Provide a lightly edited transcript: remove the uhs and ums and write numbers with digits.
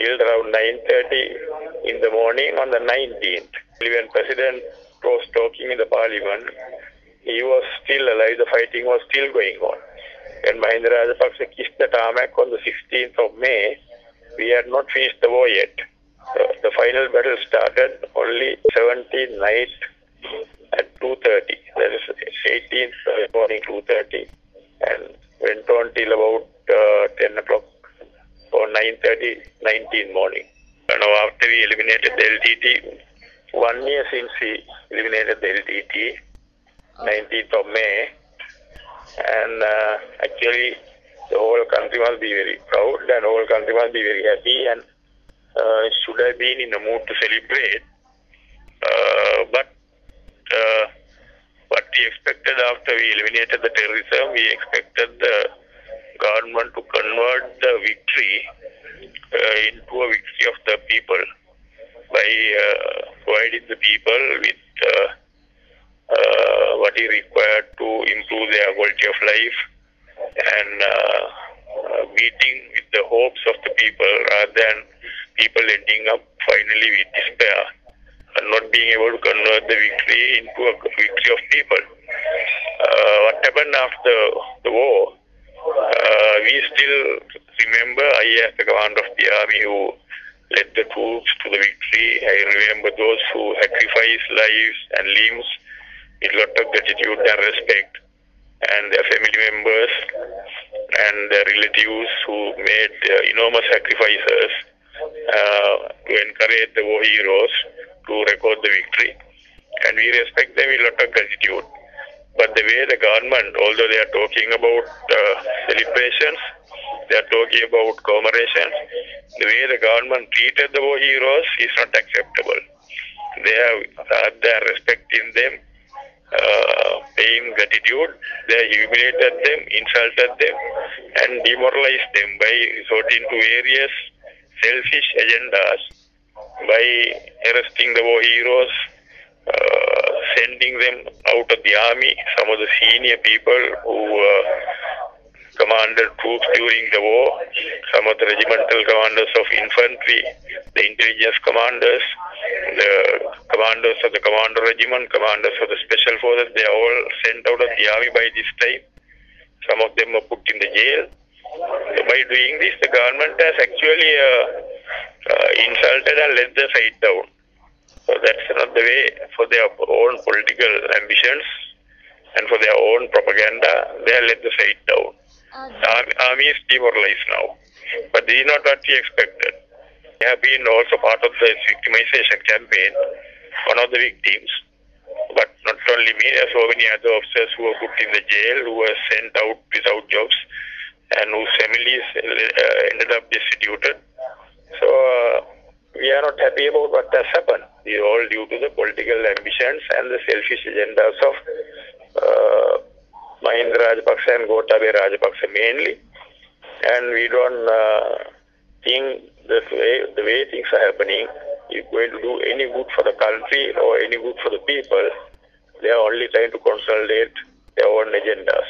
till around 9:30 in the morning on the 19th. When President was talking in the parliament, he was still alive, the fighting was still going on. When Mahinda Rajapaksa kissed the tarmac on the 16th of May, we had not finished the war yet. The final battle started only 17th night at 2:30. That is 18th morning 2:30, and went on till about 10 o'clock or 9:30, 19th morning. And after we eliminated the LTT, 1 year since we eliminated the LTT, 19th of May, and actually the whole country must be very proud and the whole country must be very happy and should have been in the mood to celebrate. But what we expected after we eliminated the terrorism, we expected the government to convert the victory into a victory of the people by providing the people with what is required to improve their quality of life and meeting with the hopes of the people rather than people ending up finally with despair and not being able to convert the victory into a victory of people. What happened after the war, we still remember, I as the commander of the army who led the troops to the victory, I remember those who sacrificed lives and limbs with a lot of gratitude and respect, and their family members and their relatives who made enormous sacrifices to encourage the war heroes to record the victory. And we respect them with a lot of gratitude. But the way the government, although they are talking about celebrations, they are talking about commemorations, the way the government treated the war heroes is not acceptable. They are, rather than respecting them, paying gratitude, they humiliated them, insulted them, and demoralized them by resorting to various selfish agendas, by arresting the war heroes, sending them out of the army, some of the senior people who commanded troops during the war, some of the regimental commanders of infantry, the intelligence commanders, the commanders of the commander regiment, commanders of the special forces, they are all sent out of the army by this time. Some of them were put in the jail. So by doing this, the government has actually insulted and let the fight down. So that's not the way for their own political ambitions and for their own propaganda. They have let the fight down. The army is demoralized now. But this is not what we expected. They have been also part of the victimization campaign, one of the victims. But not only me, there are so many other officers who were put in the jail, who were sent out without jobs, and whose families ended up destituted. So we are not happy about what has happened. This is all due to the political ambitions and the selfish agendas of Mahinda Rajapaksa and Gotabaya Rajapaksa mainly. And we don't think the way things are happening is going to do any good for the country or any good for the people. They are only trying to consolidate their own agendas.